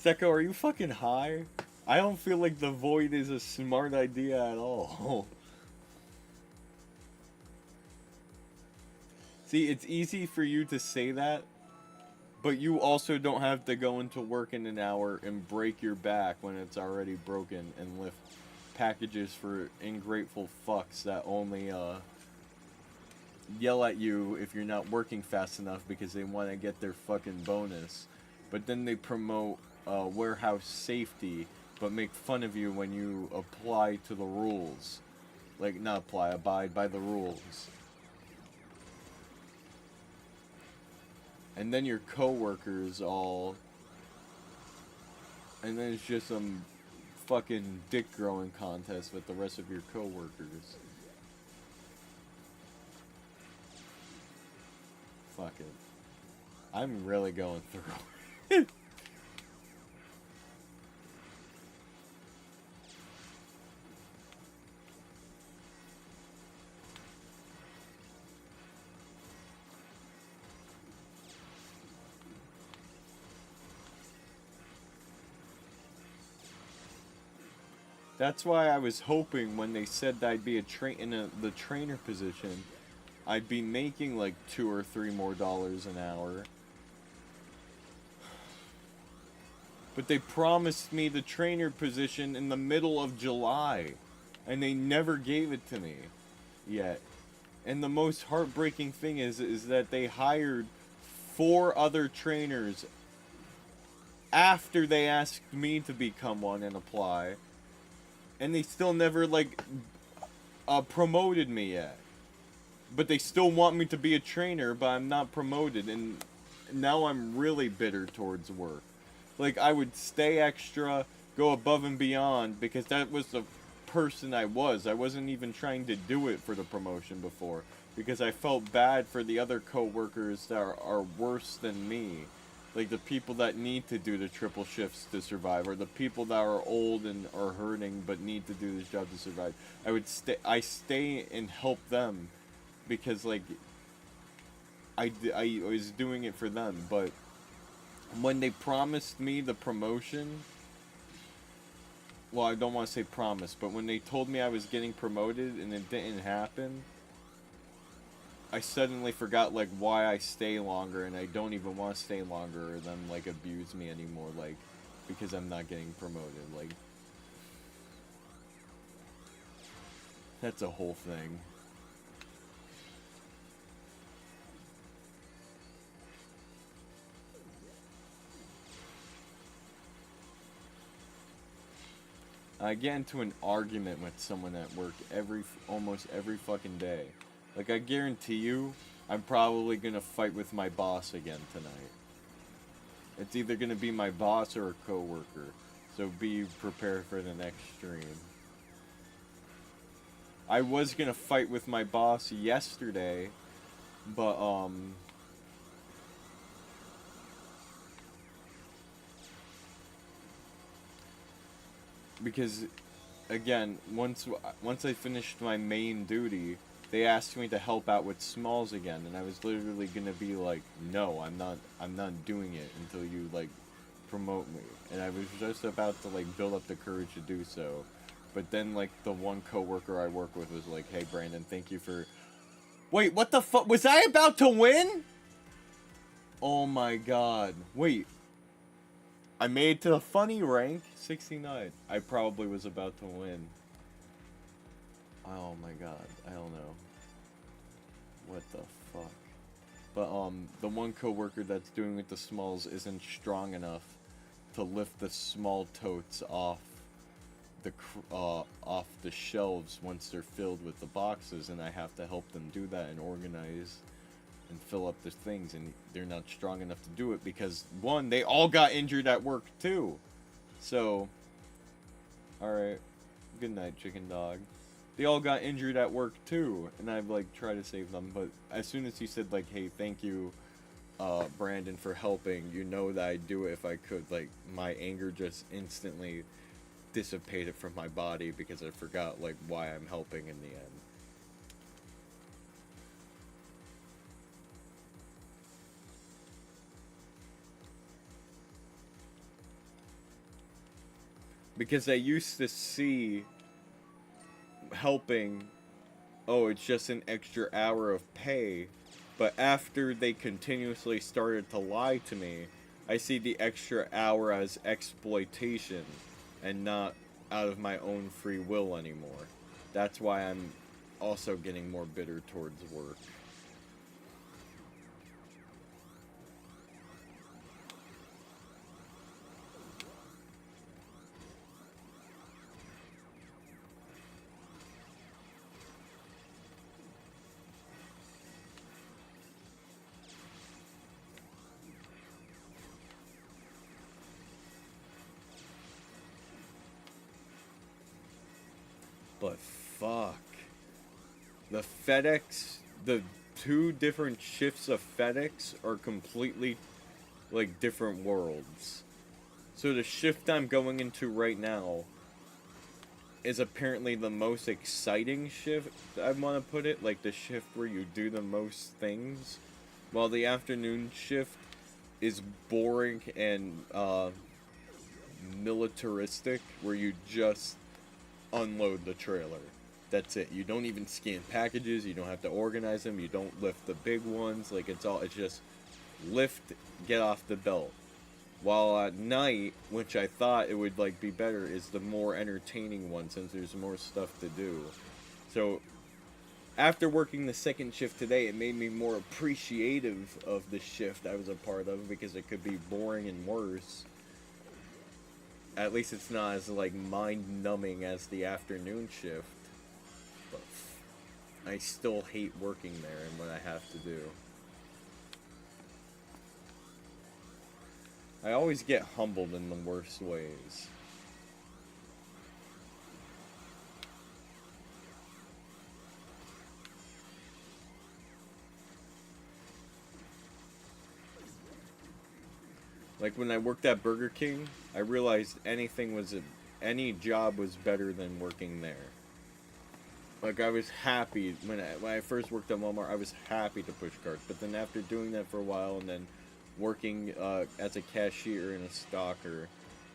Seko, are you fucking high? I don't feel like the void is a smart idea at all. See, it's easy for you to say that, but you also don't have to go into work in an hour and break your back when it's already broken and lift packages for ungrateful fucks that only yell at you if you're not working fast enough because they want to get their fucking bonus. But then they promote warehouse safety, but make fun of you when you apply to the rules. Like, not apply, abide by the rules. And then your coworkers all... And then it's just some fucking dick growing contest with the rest of your coworkers. Fuck it. I'm really going through. That's why I was hoping when they said that I'd be in the trainer position, I'd be making like $2 or $3 more an hour. But they promised me the trainer position in the middle of July, and they never gave it to me yet. And the most heartbreaking thing is that they hired 4 other trainers after they asked me to become one and apply. And they still never, like, promoted me yet. But they still want me to be a trainer, but I'm not promoted. And now I'm really bitter towards work. Like, I would stay extra, go above and beyond, because that was the person I was. I wasn't even trying to do it for the promotion before, because I felt bad for the other co-workers that are worse than me. Like the people that need to do the triple shifts to survive, or the people that are old and are hurting but need to do this job to survive. I stay and help them because like I was doing it for them. But when they promised me the promotion, well, I don't want to say promise, but when they told me I was getting promoted and it didn't happen, I suddenly forgot like why I stay longer, and I don't even want to stay longer or them like abuse me anymore, like because I'm not getting promoted. Like that's a whole thing. I get into an argument with someone at work almost every fucking day. Like, I guarantee you, I'm probably gonna fight with my boss again tonight. It's either gonna be my boss or a coworker, so be prepared for the next stream. I was gonna fight with my boss yesterday, but because again, once I finished my main duty, they asked me to help out with smalls again, and I was literally gonna be like, no, I'm not doing it until you like promote me. And I was just about to like build up the courage to do so. But then like the one coworker I work with was like, hey Brandon, thank you for... Wait, what the fuck? Was I about to win? Oh my god. Wait. I made it to the funny rank, 69. I probably was about to win. Oh my god, I don't know. What the fuck? But the one coworker that's doing with the smalls isn't strong enough to lift the small totes off the shelves once they're filled with the boxes, and I have to help them do that and organize and fill up the things, and they're not strong enough to do it because one, they all got injured at work too. So, alright, good night, chicken dog. They all got injured at work too, and I've like tried to save them, but as soon as you said like, hey, thank you, Brandon, for helping, you know that I'd do it if I could, like, my anger just instantly dissipated from my body because I forgot like why I'm helping in the end. Because I used to see helping, oh, it's just an extra hour of pay, but after they continuously started to lie to me, I see the extra hour as exploitation and not out of my own free will anymore. That's why I'm also getting more bitter towards work. But fuck. The FedEx, the two different shifts of FedEx are completely like different worlds. So the shift I'm going into right now is apparently the most exciting shift, I want to put it, like the shift where you do the most things, while the afternoon shift is boring and militaristic, where you just unload the trailer. That's it. You don't even scan packages, you don't have to organize them, you don't lift the big ones, like it's just lift, get off the belt. While at night, which I thought it would like be better, is the more entertaining one since there's more stuff to do. So after working the second shift today, it made me more appreciative of the shift I was a part of because it could be boring and worse. At least it's not as like mind-numbing as the afternoon shift. But I still hate working there and what I have to do. I always get humbled in the worst ways. Like when I worked at Burger King, I realized any job was better than working there. Like I was happy when I first worked at Walmart, I was happy to push carts. But then after doing that for a while and then working as a cashier and a stalker,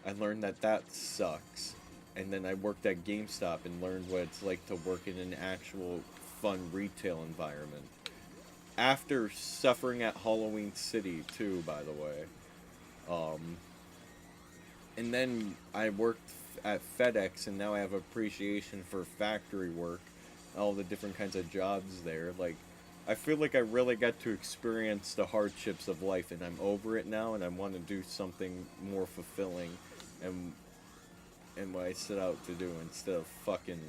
I learned that sucks. And then I worked at GameStop and learned what it's like to work in an actual fun retail environment. After suffering at Halloween City too, by the way. And then I worked at FedEx, and now I have appreciation for factory work, all the different kinds of jobs there. Like, I feel like I really got to experience the hardships of life, and I'm over it now, and I want to do something more fulfilling, and what I set out to do instead of fucking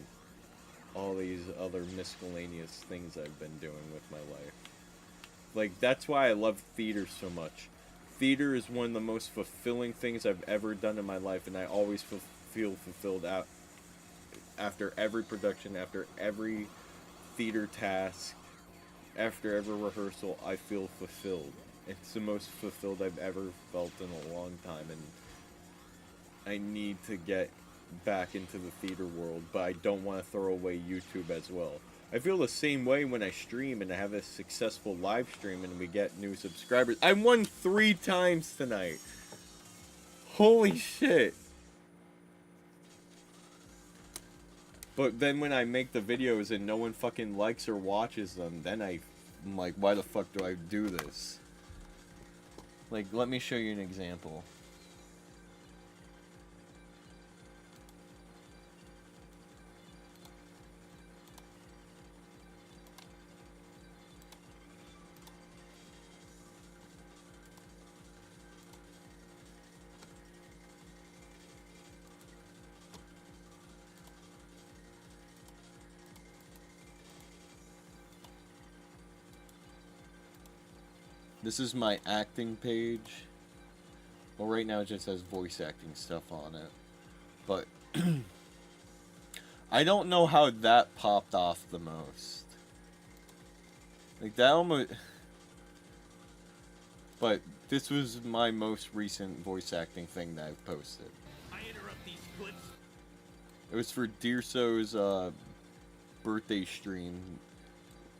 all these other miscellaneous things I've been doing with my life. Like, that's why I love theater so much. Theater is one of the most fulfilling things I've ever done in my life, and I always feel fulfilled after every production, after every theater task, after every rehearsal. I feel fulfilled. It's the most fulfilled I've ever felt in a long time, and I need to get back into the theater world, but I don't want to throw away YouTube as well. I feel the same way when I stream and I have a successful live stream and we get new subscribers. I won 3 times tonight. Holy shit. But then when I make the videos and no one fucking likes or watches them, then I'm like, why the fuck do I do this? Like, let me show you an example. This is my acting page. Well, right now it just has voice acting stuff on it. But I don't know how that popped off the most. Like, that almost... But this was my most recent voice acting thing that I've posted. I interrupt these clips. It was for Deerso's birthday stream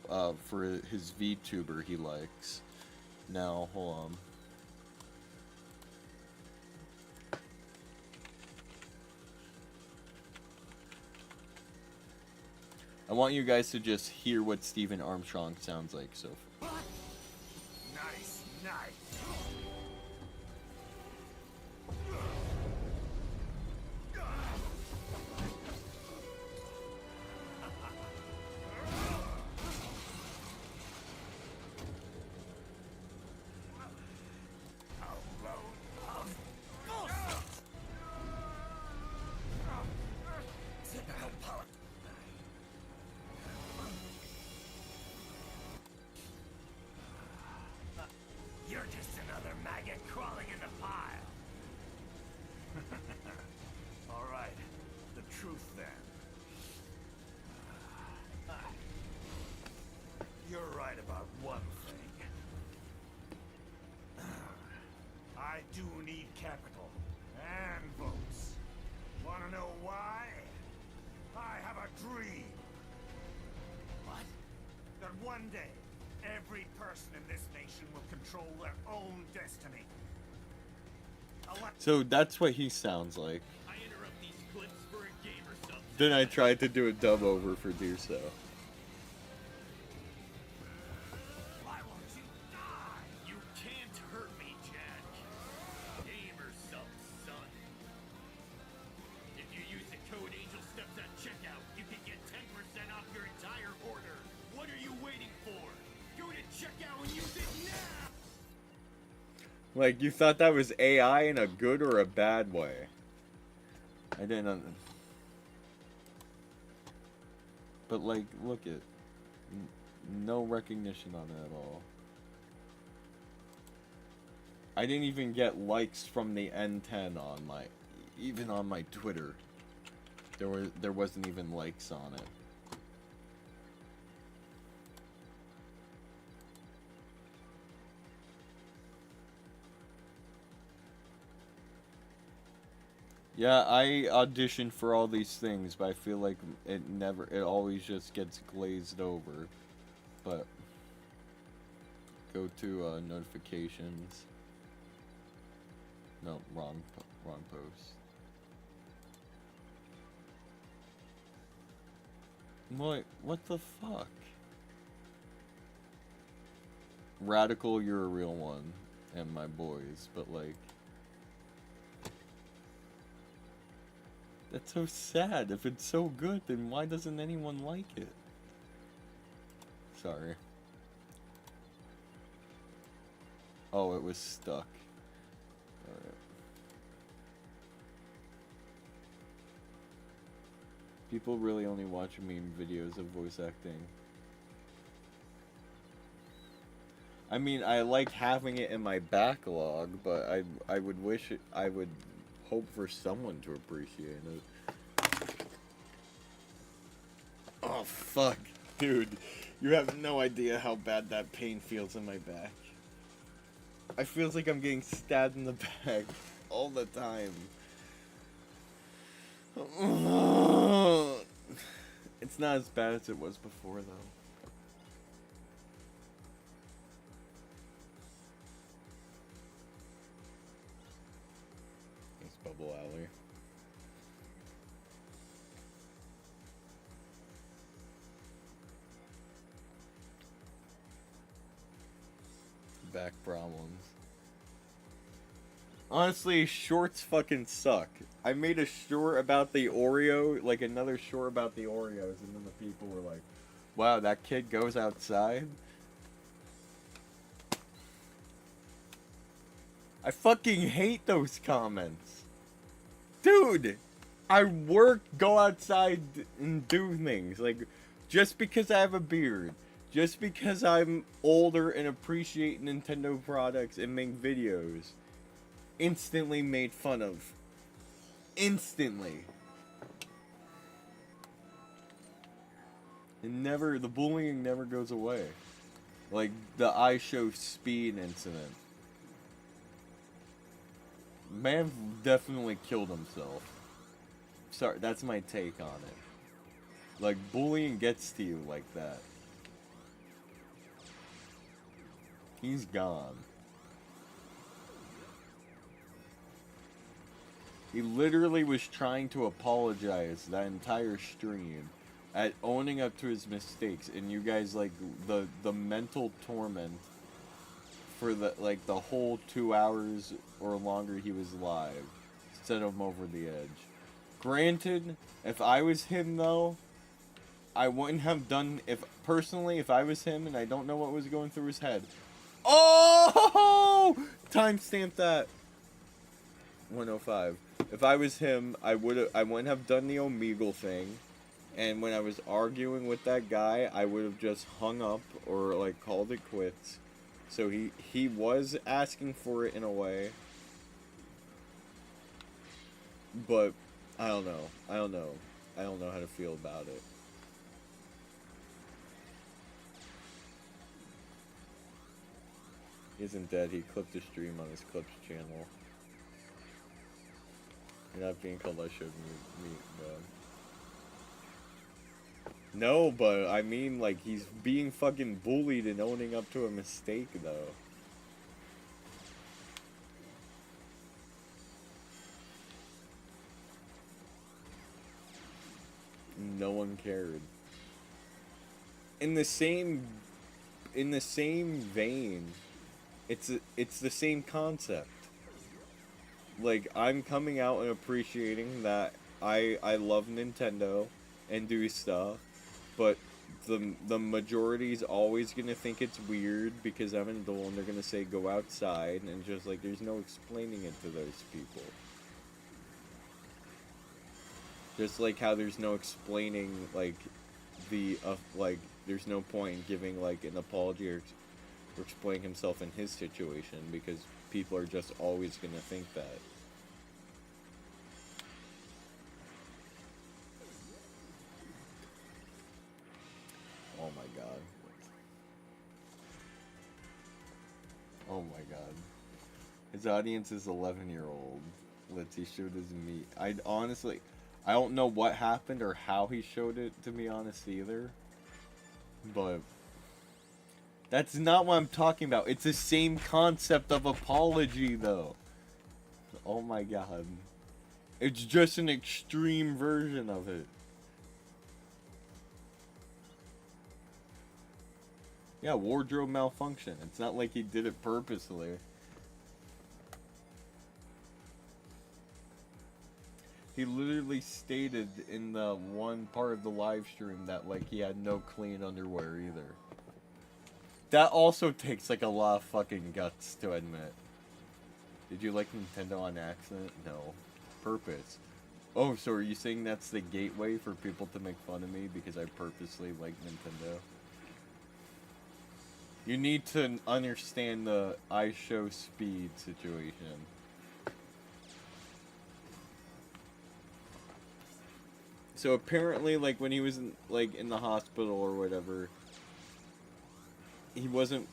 for his VTuber he likes. Now, hold on. I want you guys to just hear what Stephen Armstrong sounds like so far. Nice, nice. You're just another maggot crawling in the pile. All right, the truth then. You're right about one thing. I do need capital and votes. Wanna know why? I have a dream. What? That one day, every person in this nation will control their own destiny. So that's what he sounds like. I interrupt these clips for a game or something. Then I tried to do a dub over for Deerso. Why won't you die? You can't hurt me, Jack. Game or something, son. If you use the code Angel Steps at checkout, you can get 10% off your entire order. What are you waiting for? Go to checkout and use it now! Like, you thought that was AI in a good or a bad way? I didn't. But, like, look at. No recognition on it at all. I didn't even get likes from the N10 on my. Even on my Twitter. There wasn't even likes on it. Yeah, I auditioned for all these things, but I feel like it always just gets glazed over. But go to notifications. No, wrong post. What the fuck? Radical, you're a real one, and my boys, but like, that's so sad. If it's so good, then why doesn't anyone like it? Sorry. Oh, it was stuck. Alright. People really only watch meme videos of voice acting. I mean, I like having it in my backlog, but I would wish I would hope for someone to appreciate it. Oh fuck, dude, you have no idea how bad that pain feels in my back. I feels like I'm getting stabbed in the back all the time. It's not as bad as it was before, though. Thanks, Bubble Alley. Back problems. Honestly, shorts fucking suck. I made a short about the Oreo, like another short about the Oreos, and then the people were like, wow, that kid goes outside? I fucking hate those comments. Dude, I work, go outside, and do things. Like, just because I have a beard, just because I'm older and appreciate Nintendo products and make videos, instantly made fun of. Instantly. The bullying never goes away. Like, the I Show Speed incident. Man definitely killed himself. Sorry, that's my take on it. Like, bullying gets to you like that. He's gone. He literally was trying to apologize that entire stream at owning up to his mistakes, and you guys, like, the mental torment for the whole 2 hours or longer he was live set him over the edge. Granted, if I was him though, I wouldn't have done, if I was him and I don't know what was going through his head. Oh! Timestamp that. 105. If I was him, I wouldn't have done the Omegle thing. And when I was arguing with that guy, I would have just hung up or like called it quits. So he was asking for it in a way. But I don't know. I don't know how to feel about it. He isn't dead. He clipped a stream on his Clips channel. You're not being called I showed me, bud. No, but I mean, like, he's being fucking bullied and owning up to a mistake, though. No one cared. In the same vein, it's the same concept. Like, I'm coming out and appreciating that I love Nintendo and do stuff, but the majority's always gonna think it's weird because I'm an adult and they're gonna say go outside, and just like there's no explaining it to those people. Just like how there's no explaining like like there's no point in giving like an apology or explaining himself in his situation because people are just always gonna think that. Oh my god. Oh my god. His audience is 11-year-old. Let's he showed his meat. I honestly, I don't know what happened or how he showed it, to be honest, either. But that's not what I'm talking about. It's the same concept of apology, though. Oh my god. It's just an extreme version of it. Yeah, wardrobe malfunction. It's not like he did it purposely. He literally stated in the one part of the live stream that like he had no clean underwear either. That also takes like a lot of fucking guts to admit. Did you like Nintendo on accident? No. Purpose. Oh, so are you saying that's the gateway for people to make fun of me because I purposely like Nintendo? You need to understand the I show speed situation. So apparently, like, when he was in the hospital or whatever, he wasn't,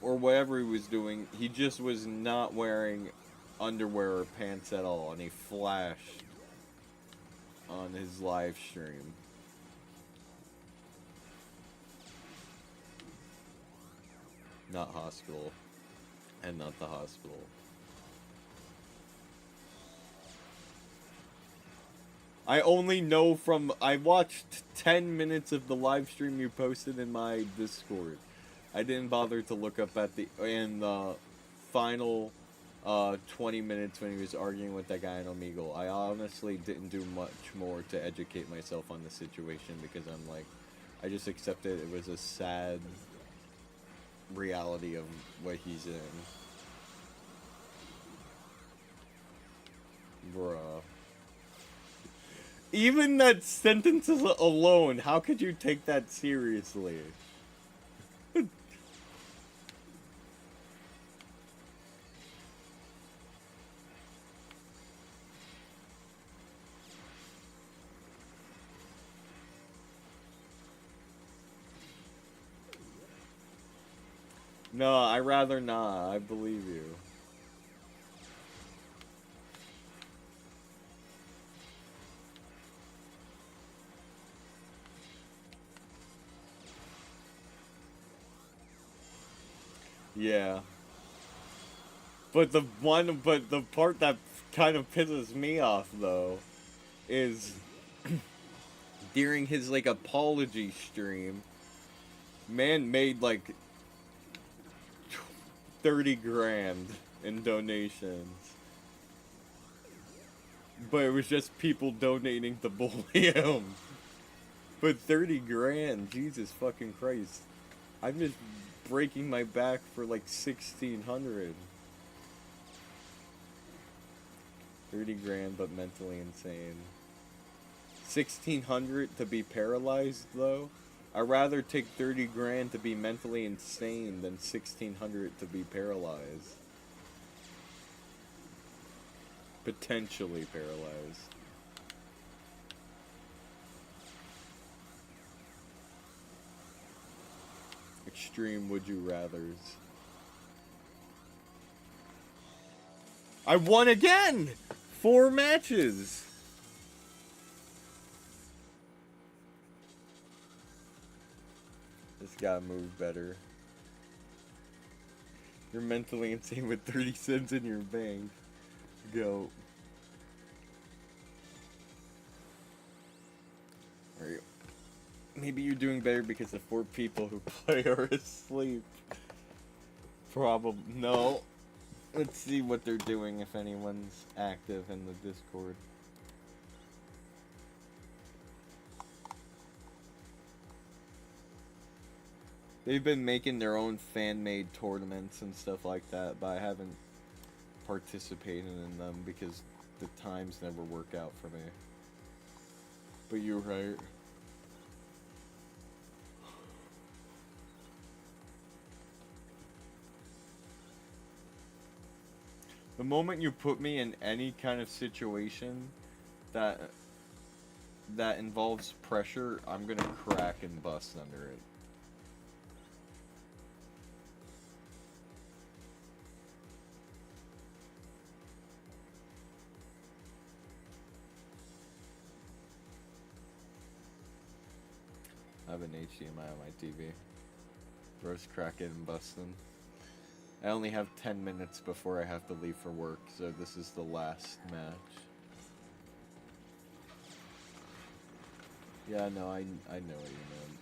or whatever he was doing, he just was not wearing underwear or pants at all, and he flashed on his live stream. Not hospital. And not the hospital. I only know from... I watched 10 minutes of the live stream you posted in my Discord. I didn't bother to look up at the... in the final 20 minutes when he was arguing with that guy in Omegle. I honestly didn't do much more to educate myself on the situation because I'm like... I just accepted it was a sad reality of what he's in. Bruh. Even that sentence alone, how could you take that seriously? No, I rather not. I believe you. Yeah. But the part that kind of pisses me off though is during his like apology stream, man made like 30 grand in donations. But it was just people donating to bully him. But 30 grand, Jesus fucking Christ. I'm just breaking my back for like 1,600. 30 grand, but mentally insane. 1,600 to be paralyzed, though? I'd rather take 30 grand to be mentally insane than 1,600 to be paralyzed. Potentially paralyzed. Extreme would you rathers. I won again! 4 matches! This guy moved better. You're mentally insane with 30 cents in your bank. Go. Alright. Maybe you're doing better because the 4 people who play are asleep. Probably. No. Let's see what they're doing if anyone's active in the Discord. They've been making their own fan-made tournaments and stuff like that, but I haven't participated in them because the times never work out for me. But you're right. The moment you put me in any kind of situation that involves pressure, I'm gonna crack and bust under it. have an HDMI on my TV. Bro's cracking and busting. I only have 10 minutes before I have to leave for work, so this is the last match. Yeah, no, I know what you meant.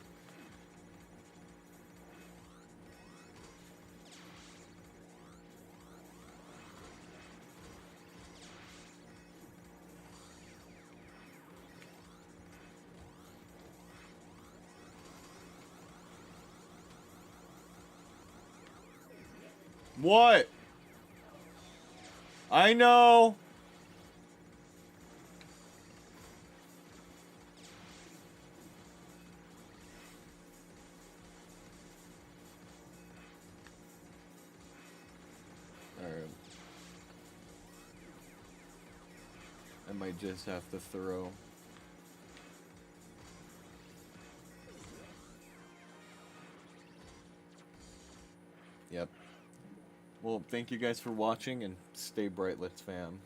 What? I know. Alright. I might just have to throw. Yep. Well, thank you guys for watching, and stay brightlets, fam.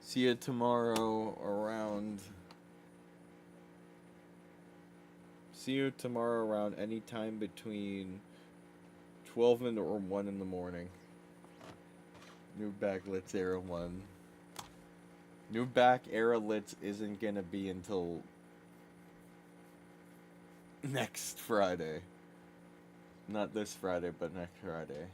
See you tomorrow around... See you tomorrow around any time between 12 and or 1 in the morning. New back Litz Era 1. New back Era Litz isn't gonna be until next Friday. Not this Friday, but next Friday.